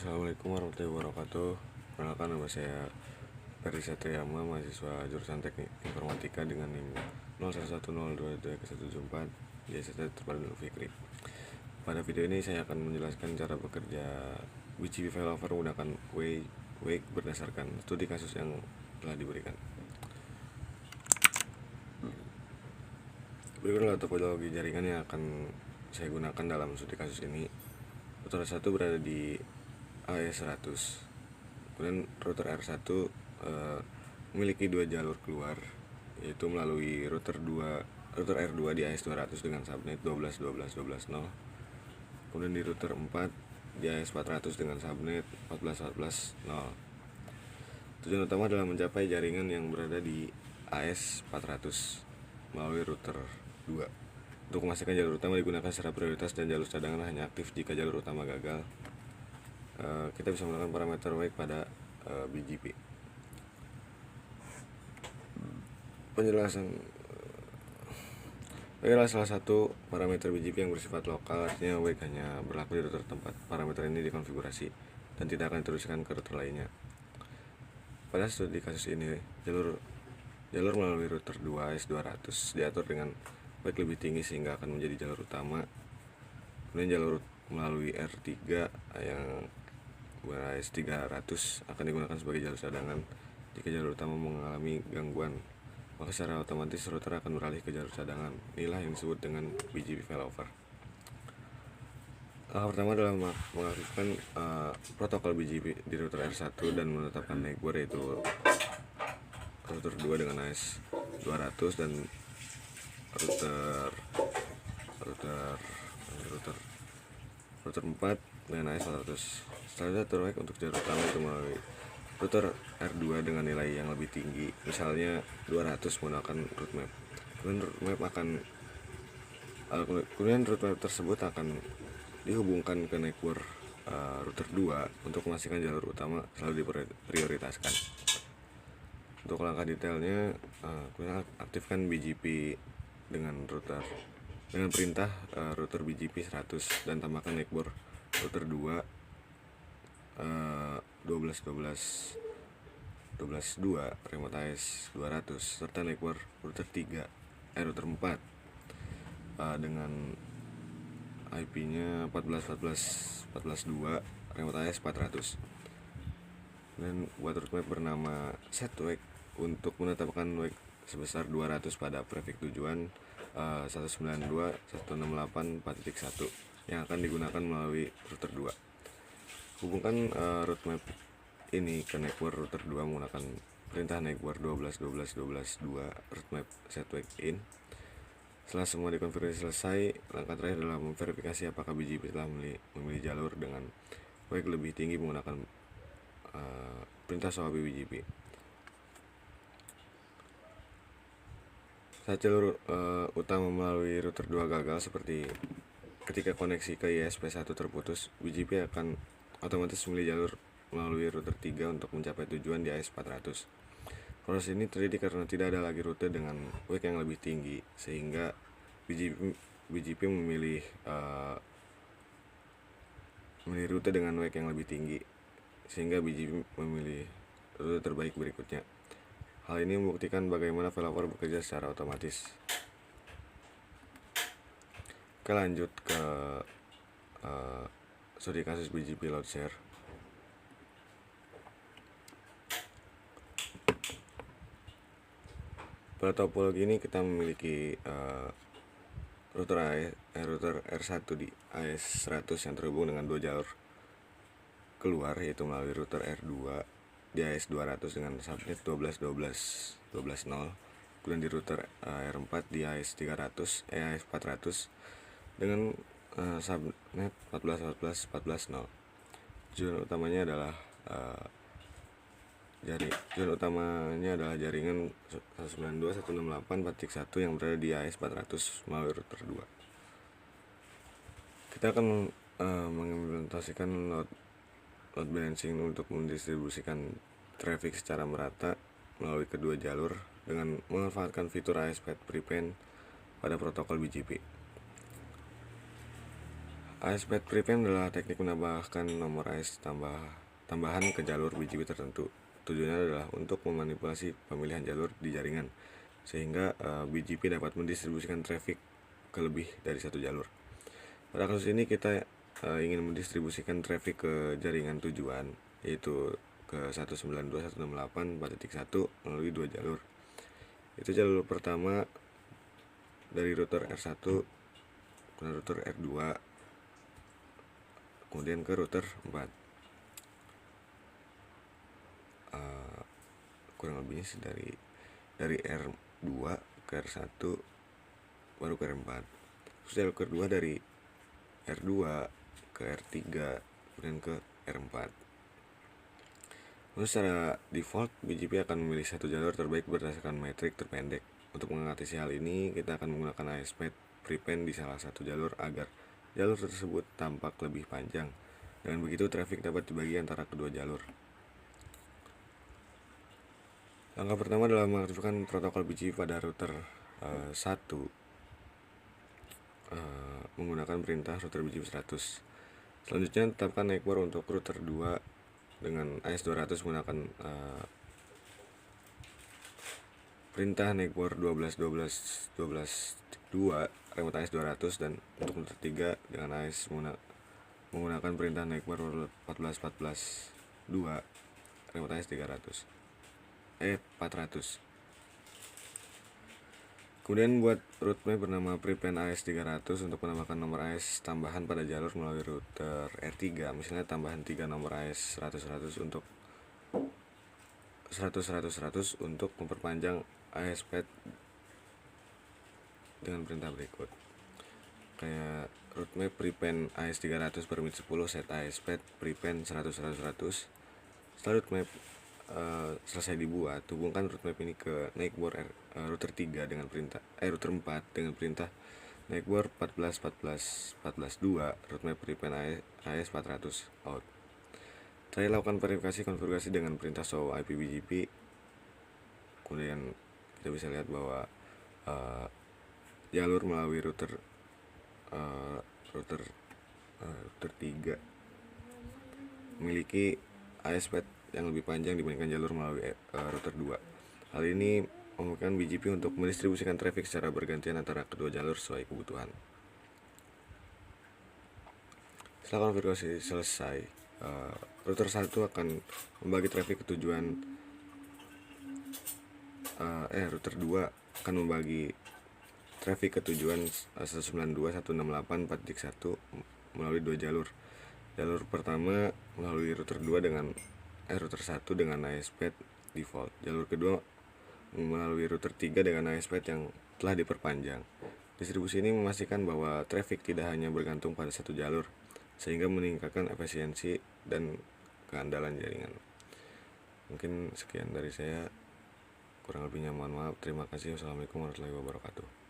Assalamualaikum warahmatullahi wabarakatuh. Perkenalkan, nama saya Ferry Satriama, mahasiswa jurusan Teknik Informatika dengan NIM 0110223174 di STT Terpadu Fikri. Pada video ini saya akan menjelaskan cara bekerja BGP failover menggunakan Wake berdasarkan studi kasus yang telah diberikan. Berikut adalah topologi jaringan yang akan saya gunakan dalam studi kasus ini. Router 1 berada di AS100, kemudian router R1 memiliki dua jalur keluar, yaitu melalui router R2 di AS200 dengan subnet 12.12.12.0, kemudian di router 4 di AS400 dengan subnet 14.14.0. Tujuan utama adalah mencapai jaringan yang berada di AS400 melalui router 2. Untuk memastikan jalur utama digunakan secara prioritas dan jalur cadangan hanya aktif jika jalur utama gagal, kita bisa menggunakan parameter wake pada BGP. Penjelasan wake adalah salah satu parameter BGP yang bersifat lokal, artinya wake hanya berlaku di router tempat parameter ini dikonfigurasi dan tidak akan diteruskan ke router lainnya. Pada studi kasus ini, jalur melalui router 2 AS200 diatur dengan wake lebih tinggi sehingga akan menjadi jalur utama. Kemudian jalur melalui R3 yang AS300 akan digunakan sebagai jalur cadangan. Jika jalur utama mengalami gangguan, maka secara otomatis router akan beralih ke jalur cadangan. Inilah yang disebut dengan BGP failover. Langkah pertama adalah mengaktifkan protokol BGP di router R1 dan menetapkan network, yaitu router 2 dengan AS200 dan router 4 dengan AS400. Selanjutnya terbaik untuk jalur utama itu melalui router R2 dengan nilai yang lebih tinggi, misalnya 200 menggunakan route map. Kemudian route map tersebut akan dihubungkan ke network router 2 untuk memastikan jalur utama selalu diprioritaskan. Untuk langkah detailnya, kita aktifkan BGP dengan perintah router BGP 100 dan tambahkan network router 2 12.12.12.2 remote AS200 serta network router 4 dengan IP-nya 14.14.14.2 remote AS400. Dan buat route map bernama set wake untuk menetapkan wake sebesar 200 pada prefix tujuan 192.168.4.1 yang akan digunakan melalui router 2. Hubungkan route map ini ke network router 2 menggunakan perintah network 12.12.12.2 route map set wake in. Setelah semua dikonfigurasi selesai, langkah terakhir adalah memverifikasi apakah BGP telah memilih jalur dengan wake lebih tinggi menggunakan perintah SOAP BGP. Saat jalur utama melalui router 2 gagal, seperti ketika koneksi ke ISP1 terputus, BGP akan otomatis memilih jalur melalui router 3 untuk mencapai tujuan di AS400. Proses ini terjadi karena tidak ada lagi rute dengan wake yang lebih tinggi, sehingga BGP memilih rute dengan wake yang lebih tinggi, sehingga BGP memilih rute terbaik berikutnya. Hal ini membuktikan bagaimana failover bekerja secara otomatis. Kita lanjut ke studi kasus BGP load share. Pada topologi ini kita memiliki router R1 di AS100 yang terhubung dengan dua jalur keluar, yaitu melalui router R2 di AS200 dengan subnet 12.12.12.0, kemudian di router R4 di AS400 dengan subnet 14.14.14.0. Tujuan utamanya adalah jaringan 192.168.4.1 yang berada di AS400 melalui router 2. Kita akan mengimplementasikan load balancing untuk mendistribusikan traffic secara merata melalui kedua jalur dengan memanfaatkan fitur AS Path Prevent pada protokol BGP. ASP prepend adalah teknik menambahkan nomor AS tambahan ke jalur BGP tertentu. Tujuannya adalah untuk memanipulasi pemilihan jalur di jaringan, sehingga BGP dapat mendistribusikan traffic ke lebih dari satu jalur. Pada kasus ini kita ingin mendistribusikan traffic ke jaringan tujuan, yaitu ke 192.168.1 melalui dua jalur. Itu jalur pertama dari router R1 ke router R2, kemudian ke router 4. Kurang lebihnya sih dari R2 ke R1 baru ke R4. Terus jalur kedua dari R2 ke R3 kemudian ke R4. Lalu secara default BGP akan memilih satu jalur terbaik berdasarkan metrik terpendek. Untuk mengatasi hal ini, kita akan menggunakan ASP prepend di salah satu jalur agar jalur tersebut tampak lebih panjang. Dengan begitu, traffic dapat dibagi antara kedua jalur. Langkah pertama adalah mengaktifkan protokol BGP pada router 1 menggunakan perintah router BGP 100. Selanjutnya, tetapkan network untuk router 2 dengan AS200 menggunakan perintah network 12.12.12.2 remote AS200, dan untuk router 3 dengan AS menggunakan perintah network 14.14.2 remote AS400. Kemudian buat route map bernama prepend AS300 untuk menambahkan nomor AS tambahan pada jalur melalui router R3. Misalnya tambahan 3 nomor AS 100-100 untuk 100-100-100 untuk memperpanjang ASP dengan perintah berikut. Kayak route map prepend AS300 permit 10 set ASP prepend 100-100-100. Setelah route map selesai dibuat, hubungkan route map ini ke network router 3 dengan perintah router 4 dengan perintah network 14.14.14.2 route map prepend AS400 out. Terakhir, lakukan verifikasi konfigurasi dengan perintah show IP BGP. Kemudian kita bisa lihat bahwa jalur melalui router 3 memiliki ASP yang lebih panjang dibandingkan jalur melalui router 2. Hal ini memungkinkan BGP untuk mendistribusikan traffic secara bergantian antara kedua jalur sesuai kebutuhan. Setelah konfigurasi selesai, router 1 akan membagi traffic ke tujuan router 2 akan membagi traffic ke tujuan 192.168.4.1 melalui dua jalur. Jalur pertama melalui router 2 dengan router 1 dengan ASP default. Jalur kedua melalui router 3 dengan ASP yang telah diperpanjang. Distribusi ini memastikan bahwa traffic tidak hanya bergantung pada satu jalur, sehingga meningkatkan efisiensi dan keandalan jaringan. Mungkin sekian dari saya, kurang lebihnya mohon maaf. Terima kasih. Wassalamualaikum warahmatullahi wabarakatuh.